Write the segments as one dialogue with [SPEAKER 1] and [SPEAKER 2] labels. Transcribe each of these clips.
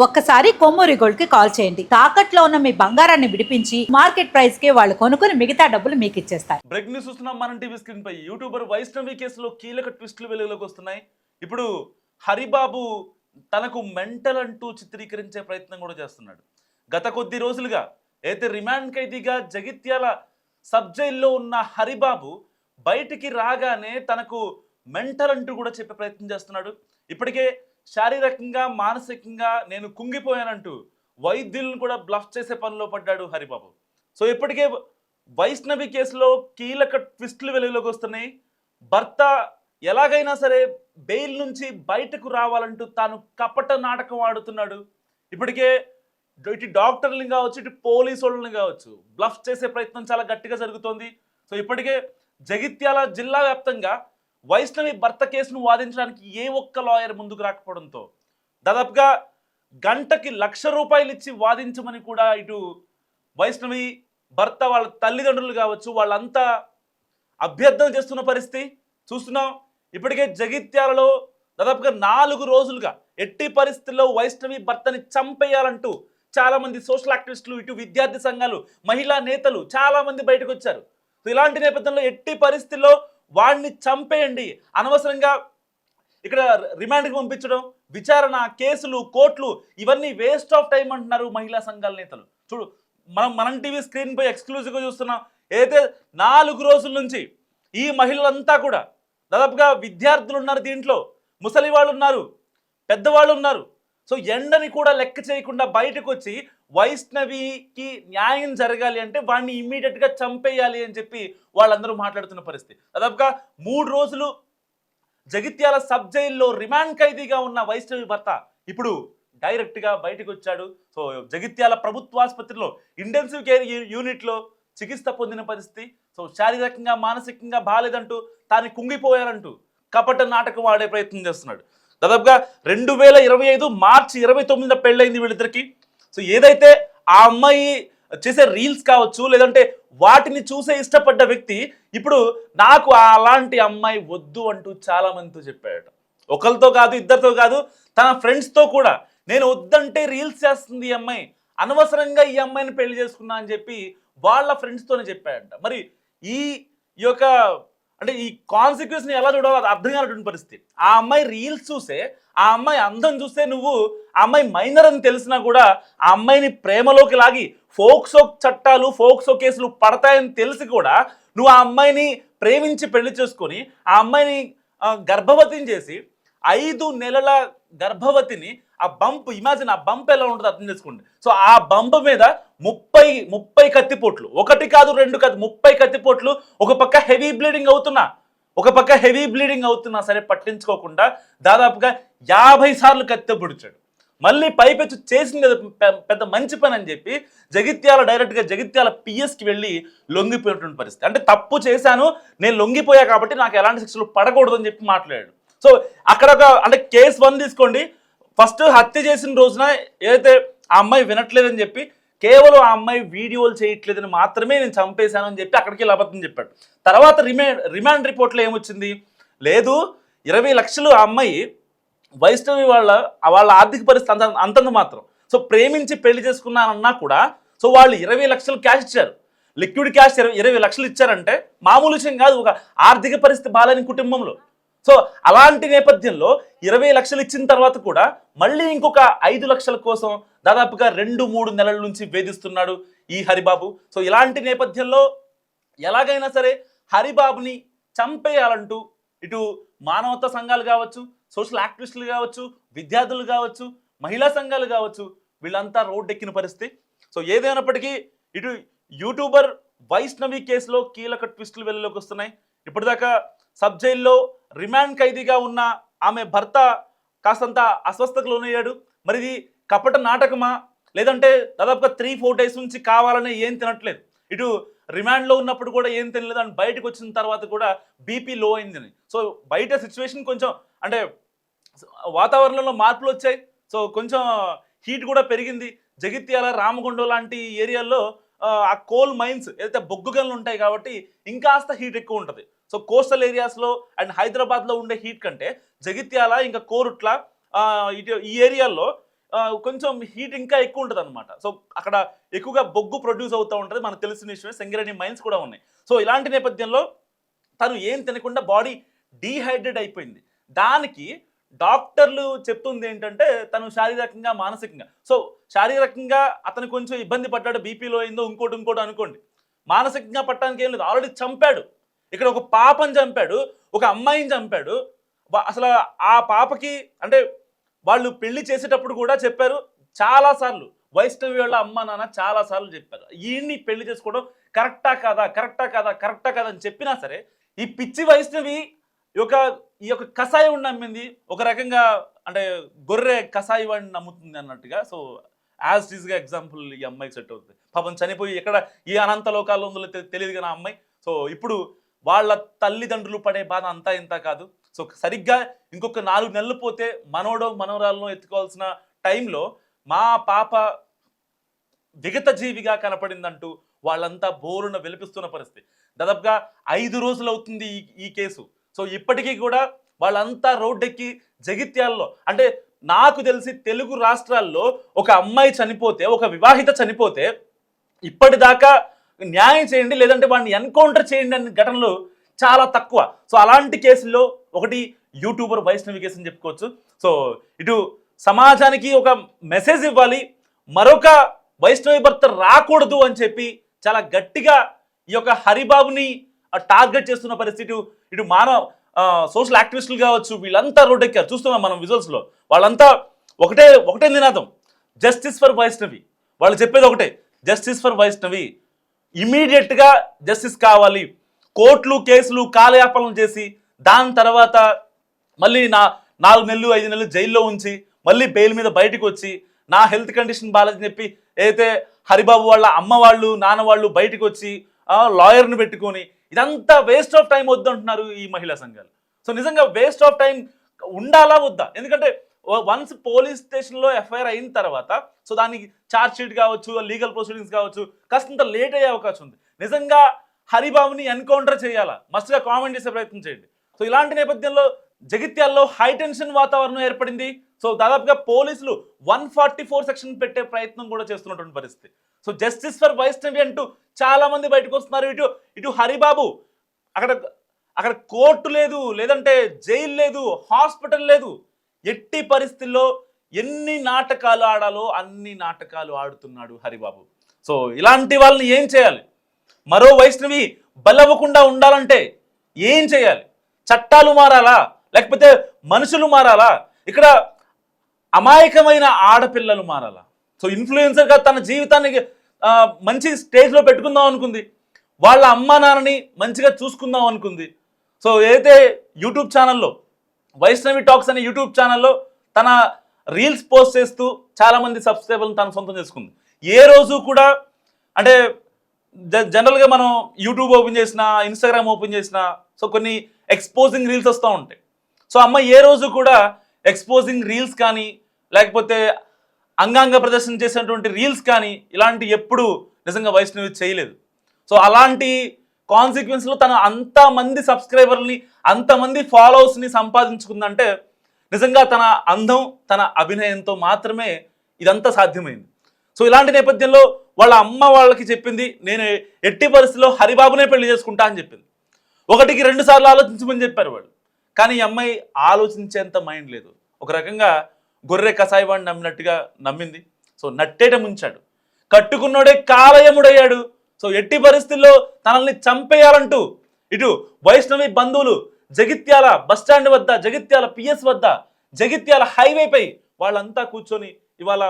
[SPEAKER 1] ఒక్కసారి కొమ్మూరి గోల్డ్ కి కాల్ చేయండి. తాకట్లో ఉన్న మీ బంగారాన్ని విడిపించి మార్కెట్ ప్రైస్ కి వాళ్ళు కొనుక్కుని మిగతా డబ్బులు మీకు ఇచ్చేస్తారు.
[SPEAKER 2] బ్రేక్ న్యూస్ చూస్తున్నాం మనం టీవీ స్క్రీన్ పై. యూట్యూబర్ వైష్ణవి కేసులో కీలక ట్విస్టులు వెలుగులోకి వస్తున్నాయి. ఇప్పుడు హరిబాబు తనకు మెంటల్ అంటూ చిత్రీకరించే ప్రయత్నం కూడా చేస్తున్నాడు. గత కొద్ది రోజులుగా అయితే రిమాండ్ ఖైదీగా జగిత్యాల సబ్ జైల్లో ఉన్న హరిబాబు బయటికి రాగానే తనకు మెంటల్ అంటూ కూడా చెప్పే ప్రయత్నం చేస్తున్నాడు. ఇప్పటికే శారీరకంగా మానసికంగా నేను కుంగిపోయానంటూ వైద్యులను కూడా బ్లఫ్ చేసే పనిలో పడ్డాడు హరిబాబు. సో ఇప్పటికే వైష్ణవి కేసులో కీలక ట్విస్టులు వెలుగులోకి వస్తున్నాయి. భర్త ఎలాగైనా సరే బెయిల్ నుంచి బయటకు రావాలంటూ తాను కపట నాటకం ఆడుతున్నాడు. ఇప్పటికే ఇటు డాక్టర్లను కావచ్చు, ఇటు పోలీసు వాళ్ళని కావచ్చు బ్లఫ్ చేసే ప్రయత్నం చాలా గట్టిగా జరుగుతోంది. సో ఇప్పటికే జగిత్యాల జిల్లా వ్యాప్తంగా వైష్ణవి భర్త కేసును వాదించడానికి ఏ ఒక్క లాయర్ ముందుకు రాకపోవడంతో దాదాపుగా గంటకి ₹1,00,000 ఇచ్చి వాదించమని కూడా ఇటు వైష్ణవి భర్త వాళ్ళ తల్లిదండ్రులు కావచ్చు వాళ్ళంతా అభ్యర్థన చేస్తున్న పరిస్థితి చూస్తున్నాం. ఇప్పటికే జగిత్యాలలో దాదాపుగా 4 రోజులుగా ఎట్టి పరిస్థితుల్లో వైష్ణవి భర్తని చంపేయాలంటూ చాలా మంది సోషల్ యాక్టివిస్టులు, ఇటు విద్యార్థి సంఘాలు, మహిళా నేతలు చాలా మంది బయటకు వచ్చారు. ఇలాంటి నేపథ్యంలో ఎట్టి పరిస్థితుల్లో వాడిని చంపేయండి, అనవసరంగా ఇక్కడ రిమాండ్కి పంపించడం, విచారణ, కేసులు, కోర్టులు ఇవన్నీ వేస్ట్ ఆఫ్ టైం అంటున్నారు మహిళా సంఘాల నేతలు. చూడు మనం టీవీ స్క్రీన్ పై ఎక్స్క్లూజివ్గా చూస్తున్నాం. అయితే 4 రోజుల నుంచి ఈ మహిళలంతా కూడా దాదాపుగా విద్యార్థులు ఉన్నారు, దీంట్లో ముసలి వాళ్ళు ఉన్నారు, పెద్దవాళ్ళు ఉన్నారు. సో ఎండని కూడా లెక్క చేయకుండా బయటకు వచ్చి వైష్ణవికి న్యాయం జరగాలి అంటే వాడిని ఇమ్మీడియట్గా చంపేయాలి అని చెప్పి వాళ్ళందరూ మాట్లాడుతున్న పరిస్థితి. దాదాపుగా 3 రోజులు జగిత్యాల సబ్ జైల్లో రిమాండ్ ఖైదీగా ఉన్న వైష్ణవి భర్త ఇప్పుడు డైరెక్ట్గా బయటకు వచ్చాడు. సో జగిత్యాల ప్రభుత్వాసుపత్రిలో ఇంటెన్సివ్ కేర్ యూనిట్లో చికిత్స పొందిన పరిస్థితి. సో శారీరకంగా మానసికంగా బాలేదంటూ తాను కుంగిపోయారంటూ కపట నాటకం ఆడే ప్రయత్నం చేస్తున్నాడు. దాదాపుగా 2025 మార్చి 29న పెళ్ళైంది వీళ్ళిద్దరికి. సో ఏదైతే ఆ అమ్మాయి చేసే రీల్స్ కావచ్చు, లేదంటే వాటిని చూసే ఇష్టపడ్డ వ్యక్తి ఇప్పుడు నాకు అలాంటి అమ్మాయి వద్దు అంటూ చాలా మందితో చెప్పాడట. ఒకరితో కాదు, ఇద్దరితో కాదు, తన ఫ్రెండ్స్తో కూడా నేను వద్దంటే రీల్స్ చేస్తుంది ఈ అమ్మాయి, అనవసరంగా ఈ అమ్మాయిని పెళ్లి చేసుకున్నా అని చెప్పి వాళ్ళ ఫ్రెండ్స్తోనే చెప్పాడంట. మరి ఈ యొక్క అంటే ఈ కాన్సిక్వెన్స్ని ఎలా చూడాలో అది అర్థం కానటువంటి పరిస్థితి. ఆ అమ్మాయి రీల్స్ చూసే, ఆ అమ్మాయి అందం చూస్తే నువ్వు ఆ అమ్మాయి మైనర్ అని తెలిసినా కూడా ఆ అమ్మాయిని ప్రేమలోకి లాగి ఫోక్సో చట్టాలు, ఫోక్సో కేసులు పడతాయని తెలిసి కూడా నువ్వు ఆ అమ్మాయిని ప్రేమించి పెళ్లి చేసుకొని ఆ అమ్మాయిని గర్భవతిని చేసి 5 నెలల గర్భవతిని ఆ బంప్, ఇమాజిన్ ఆ బంప్ ఎలా ఉంటుందో అర్థం చేసుకోండి. సో ఆ బంప్ మీద 30 కత్తిపోట్లు, 1 కాదు 2 కాదు 30 కత్తిపోట్లు, ఒక పక్క హెవీ బ్లీడింగ్ అవుతున్నా సరే పట్టించుకోకుండా దాదాపుగా 50 సార్లు కత్తి పొడిచాడు. మళ్ళీ పైపెచ్చు చేసింది పెద్ద మంచి పని అని చెప్పి డైరెక్ట్గా జగిత్యాల పిఎస్కి వెళ్ళి లొంగిపోయినటువంటి పరిస్థితి. అంటే తప్పు చేశాను, నేను లొంగిపోయా కాబట్టి నాకు ఎలాంటి శిక్షలు పడకూడదు అని చెప్పి మాట్లాడాడు. సో అక్కడ అంటే కేసు 1 తీసుకోండి. ఫస్ట్ హత్య చేసిన రోజున ఏదైతే ఆ అమ్మాయి వినట్లేదని చెప్పి కేవలం ఆ అమ్మాయి వీడియోలు చేయట్లేదని మాత్రమే నేను చంపేశాను అని చెప్పి అక్కడికి అబద్ధం చెప్పాడు. తర్వాత రిమాండ్ రిపోర్ట్లో ఏమొచ్చింది, లేదు 20 లక్షలు ఆ అమ్మాయి వైష్ణవి వాళ్ళ ఆర్థిక పరిస్థితి అంతంత మాత్రం. సో ప్రేమించి పెళ్లి చేసుకున్నానన్నా కూడా సో వాళ్ళు 20 లక్షలు క్యాష్ ఇచ్చారు, లిక్విడ్ క్యాష్ 20 లక్షలు ఇచ్చారంటే మామూలు విషయం కాదు ఒక ఆర్థిక పరిస్థితి బాలేని కుటుంబంలో. సో అలాంటి నేపథ్యంలో 20 లక్షలు ఇచ్చిన తర్వాత కూడా మళ్ళీ ఇంకొక 5 లక్షల కోసం దాదాపుగా 2-3 నెలల నుంచి వేధిస్తున్నాడు ఈ హరిబాబు. సో ఇలాంటి నేపథ్యంలో ఎలాగైనా సరే హరిబాబుని చంపేయాలంటూ ఇటు మానవతా సంఘాలు కావచ్చు, సోషల్ యాక్టివిస్టులు కావచ్చు, విద్యార్థులు కావచ్చు, మహిళా సంఘాలు కావచ్చు, వీళ్ళంతా రోడ్డెక్కిన పరిస్థితి. సో ఏదైనప్పటికీ ఇటు యూట్యూబర్ వైష్ణవి కేసులో కీలక ట్విస్టులు వెలుగులోకి వస్తున్నాయి. ఇప్పటిదాకా సబ్ జైల్లో రిమాండ్ ఖైదీగా ఉన్న ఆమె భర్త కాస్తంత అస్వస్థతకు లోనయ్యాడు. మరి ఇది కపట నాటకమా, లేదంటే దాదాపుగా 3-4 డేస్ నుంచి కావాలనే ఏం తినట్లేదు, ఇటు రిమాండ్లో ఉన్నప్పుడు కూడా ఏం తినలేదు అని బయటకు వచ్చిన తర్వాత కూడా బీపీ లో అయిందని. సో బయట సిచ్యువేషన్ కొంచెం అంటే వాతావరణంలో మార్పులు వచ్చాయి. సో కొంచెం హీట్ కూడా పెరిగింది. జగిత్యాల, రామగుండం లాంటి ఏరియాల్లో ఆ కోల్ మైన్స్ ఏదైతే బొగ్గు గనులు ఉంటాయి కాబట్టి ఇంకాస్త హీట్ ఎక్కువ ఉంటుంది. సో కోస్టల్ ఏరియాస్లో అండ్ హైదరాబాద్లో ఉండే హీట్ కంటే జగిత్యాల ఇంకా కోరుట్ల ఇటు ఈ ఏరియాల్లో కొంచెం హీట్ ఇంకా ఎక్కువ ఉంటుంది అనమాట. సో అక్కడ ఎక్కువగా బొగ్గు ప్రొడ్యూస్ అవుతూ ఉంటుంది, మనకు తెలిసిన విషయమే. సింగరేణి మైన్స్ కూడా ఉన్నాయి. సో ఇలాంటి నేపథ్యంలో తను ఏం తినకుండా బాడీ డీహైడ్రేట్ అయిపోయింది. దానికి డాక్టర్లు చెప్తుంది ఏంటంటే తను శారీరకంగా మానసికంగా, సో శారీరకంగా అతను కొంచెం ఇబ్బంది పడ్డాడు, బీపీలో అయిందో ఇంకోటి అనుకోండి. మానసికంగా పట్టడానికి ఏం లేదు, ఆల్రెడీ చంపాడు. ఇక్కడ ఒక పాపని చంపాడు, ఒక అమ్మాయిని చంపాడు. అసలు ఆ పాపకి అంటే వాళ్ళు పెళ్లి చేసేటప్పుడు కూడా చెప్పారు చాలాసార్లు, వైష్ణవి వాళ్ళ అమ్మ నాన్న చాలాసార్లు చెప్పారు ఈయన్ని పెళ్లి చేసుకోవడం కరెక్టా కాదా అని చెప్పినా సరే ఈ పిచ్చి వైష్ణవి ఈ యొక్క కషాయం నమ్మింది. ఒక రకంగా అంటే గొర్రె కషాయి వాడిని నమ్ముతుంది అన్నట్టుగా. సో యాజ్ ఈజ్గా ఎగ్జాంపుల్ ఈ అమ్మాయికి సెట్ అవుతుంది. పాపం చనిపోయి ఎక్కడ ఈ అనంత లోకాల్లో ఉందో తెలియదు కానీ ఆ అమ్మాయి. సో ఇప్పుడు వాళ్ళ తల్లిదండ్రులు పడే బాధ అంతా ఇంత కాదు. సో సరిగ్గా ఇంకొక 4 నెలలు పోతే మనోడో మనవరాలను ఎత్తుకోవాల్సిన టైంలో మా పాప విగత జీవిగా కనపడిందంటూ వాళ్ళంతా బోరున వెలిపిస్తున్న పరిస్థితి. దాదాపుగా 5 రోజులు అవుతుంది ఈ కేసు. సో ఇప్పటికీ కూడా వాళ్ళంతా రోడ్డెక్కి జగిత్యాల్లో, అంటే నాకు తెలిసి తెలుగు రాష్ట్రాల్లో ఒక అమ్మాయి చనిపోతే, ఒక వివాహిత చనిపోతే ఇప్పటిదాకా న్యాయం చేయండి లేదంటే వాడిని ఎన్కౌంటర్ చేయండి అనే ఘటనలు చాలా తక్కువ. సో అలాంటి కేసుల్లో ఒకటి యూట్యూబర్ వైష్ణవి కేసు అని చెప్పుకోవచ్చు. సో ఇటు సమాజానికి ఒక మెసేజ్ ఇవ్వాలి, మరొక వైష్ణవి భర్త రాకూడదు అని చెప్పి చాలా గట్టిగా ఈ యొక్క హరిబాబుని టార్గెట్ చేస్తున్న పరిస్థితి. ఇటు సోషల్ యాక్టివిస్టులు కావచ్చు, వీళ్ళంతా రోడ్డెక్కారు, చూస్తున్నాం మనం విజువల్స్లో. వాళ్ళంతా ఒకటే నినాదం, జస్టిస్ ఫర్ వైష్ణవి. వాళ్ళు చెప్పేది ఒకటే, జస్టిస్ ఫర్ వైష్ణవి, ఇమీడియట్గా జస్టిస్ కావాలి. కోర్టులు కేసులు కాలయాపనం చేసి దాని తర్వాత మళ్ళీ 4 నెలలు 5 నెలలు జైల్లో ఉంచి మళ్ళీ బెయిల్ మీద బయటకు వచ్చి నా హెల్త్ కండిషన్ బాగాలేదని చెప్పి ఏదైతే హరిబాబు వాళ్ళ అమ్మ వాళ్ళు నాన్న వాళ్ళు బయటకు వచ్చి లాయర్ని పెట్టుకొని ఇదంతా వేస్ట్ ఆఫ్ టైం వద్దంటున్నారు ఈ మహిళా సంఘాలు. సో నిజంగా వేస్ట్ ఆఫ్ టైం ఉండాలా వద్దా? ఎందుకంటే వన్స్ పోలీస్ స్టేషన్లో ఎఫ్ఐఆర్ అయిన తర్వాత సో దానికి ఛార్జ్ షీట్ కావచ్చు, లీగల్ ప్రొసీడింగ్స్ కావచ్చు, కాస్తంత లేట్ అయ్యే అవకాశం ఉంది. నిజంగా హరిబాబుని ఎన్కౌంటర్ చేయాలా? మస్తుగా కామెంట్ చేసే ప్రయత్నం చేయండి. సో ఇలాంటి నేపథ్యంలో జగిత్యాల్లో హైటెన్షన్ వాతావరణం ఏర్పడింది. సో దాదాపుగా పోలీసులు 144 సెక్షన్ పెట్టే ప్రయత్నం కూడా చేస్తున్నటువంటి పరిస్థితి. సో జస్టిస్ ఫర్ వైష్ణవి అంటూ చాలా మంది బయటకు వస్తున్నారు. ఇటు హరిబాబు అక్కడ కోర్టు లేదు, లేదంటే జైలు లేదు, హాస్పిటల్ లేదు. ఎట్టి పరిస్థితుల్లో ఎన్ని నాటకాలు ఆడాలో అన్ని నాటకాలు ఆడుతున్నాడు హరిబాబు. సో ఇలాంటి వాళ్ళని ఏం చేయాలి? మరో వైష్ణవి బలవ్వకుండా ఉండాలంటే ఏం చేయాలి? చట్టాలు మారాలా లేకపోతే మనుషులు మారాలా? ఇక్కడ అమాయకమైన ఆడపిల్లలు మారాలా? సో ఇన్ఫ్లుయెన్సర్గా తన జీవితాన్ని మంచి స్టేజ్లో పెట్టుకుందాం అనుకుంది, వాళ్ళ అమ్మా నాన్నని మంచిగా చూసుకుందాం అనుకుంది. సో ఏదైతే యూట్యూబ్ ఛానల్లో వైష్ణవి టాక్స్ అనే యూట్యూబ్ ఛానల్లో తన రీల్స్ పోస్ట్ చేస్తూ చాలామంది సబ్స్క్రైబర్లను తను సొంతం చేసుకుంది. ఏ రోజు కూడా అంటే జనరల్గా మనం యూట్యూబ్ ఓపెన్ చేసినా ఇన్స్టాగ్రామ్ ఓపెన్ చేసినా సో కొన్ని ఎక్స్పోజింగ్ రీల్స్ వస్తూ ఉంటాయి. సో అమ్మ ఏ రోజు కూడా ఎక్స్పోజింగ్ రీల్స్ కానీ లేకపోతే అంగాంగ ప్రదర్శన చేసినటువంటి రీల్స్ కానీ ఇలాంటి ఎప్పుడు నిజంగా వైష్ణవి చేయలేదు. సో అలాంటి కాన్సిక్వెన్స్లో తను అంతమంది సబ్స్క్రైబర్ని అంతమంది ఫాలోవర్స్ని సంపాదించుకుందంటే నిజంగా తన అందం తన అభినయంతో మాత్రమే ఇదంతా సాధ్యమైంది. సో ఇలాంటి నేపథ్యంలో వాళ్ళ అమ్మ వాళ్ళకి చెప్పింది, నేను ఎట్టి పరిస్థితిలో హరిబాబునే పెళ్లి చేసుకుంటా అని చెప్పింది. 1కి 2 సార్లు ఆలోచించమని చెప్పారు వాళ్ళు. కానీ ఈ అమ్మాయి ఆలోచించేంత మైండ్ లేదు. ఒక రకంగా గొర్రె కషాయవాడిని నమ్మినట్టుగా నమ్మింది. సో నట్టేట ముంచాడు, కట్టుకున్నోడే కాలయముడయ్యాడు. సో ఎట్టి పరిస్థితుల్లో తనల్ని చంపేయాలంటూ ఇటు వైష్ణవి బంధువులు జగిత్యాల బస్టాండ్ వద్ద, జగిత్యాల పిఎస్ వద్ద, జగిత్యాల హైవేపై వాళ్ళంతా కూర్చొని ఇవాళ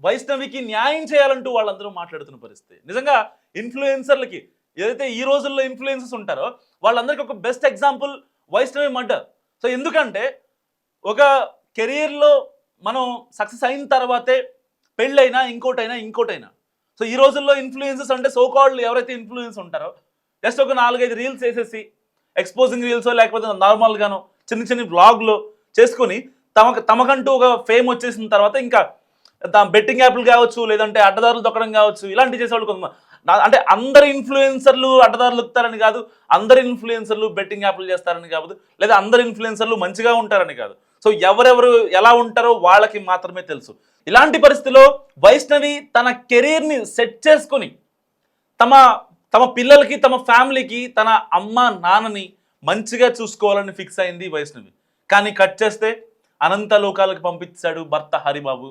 [SPEAKER 2] వైష్ణవికి న్యాయం చేయాలంటూ వాళ్ళందరూ మాట్లాడుతున్న పరిస్థితి. నిజంగా ఇన్ఫ్లుయెన్సర్లకి ఏదైతే ఈ రోజుల్లో ఇన్ఫ్లుయెన్సర్స్ ఉంటారో వాళ్ళందరికీ ఒక best example Vaishnavi murder. So ఎందుకంటే ఒక కెరీర్లో మనం సక్సెస్ అయిన తర్వాతే పెళ్ళైనా ఇంకోటైనా. సో ఈ రోజుల్లో ఇన్ఫ్లుయెన్సర్స్ అంటే సోకాల్డ్ ఎవరైతే ఇన్ఫ్లుయెన్స్ ఉంటారో జస్ట్ ఒక 4-5 రీల్స్ వేసేసి ఎక్స్పోజింగ్ రీల్స్ లేకపోతే నార్మల్గానో చిన్న వ్లాగ్లో చేసుకొని తమకంటూ ఒక ఫేమ్ వచ్చేసిన తర్వాత ఇంకా బెట్టింగ్ యాప్లు కావచ్చు, లేదంటే అడ్డదారులు దొక్కడం కావచ్చు, ఇలాంటివి చేసేవాళ్ళు కొంతమంది. అంటే అందరు ఇన్ఫ్లుయెన్సర్లు అడ్డదారులు దొక్కుతారని కాదు, అందరు ఇన్ఫ్లుయెన్సర్లు బెట్టింగ్ యాప్లు చేస్తారని కాదు, లేదా అందరు ఇన్ఫ్లుయెన్సర్లు మంచిగా ఉంటారని కాదు. సో ఎవరెవరు ఎలా ఉంటారో వాళ్ళకి మాత్రమే తెలుసు. ఇలాంటి పరిస్థితిలో వైష్ణవి తన కెరీర్ని సెట్ చేసుకొని తమ తమ పిల్లలకి, తమ ఫ్యామిలీకి, తన అమ్మ నాన్నని మంచిగా చూసుకోవాలని ఫిక్స్ అయింది వైష్ణవి. కానీ కట్ చేస్తే అనంత లోకాలకు పంపించాడు భర్త హరిబాబు.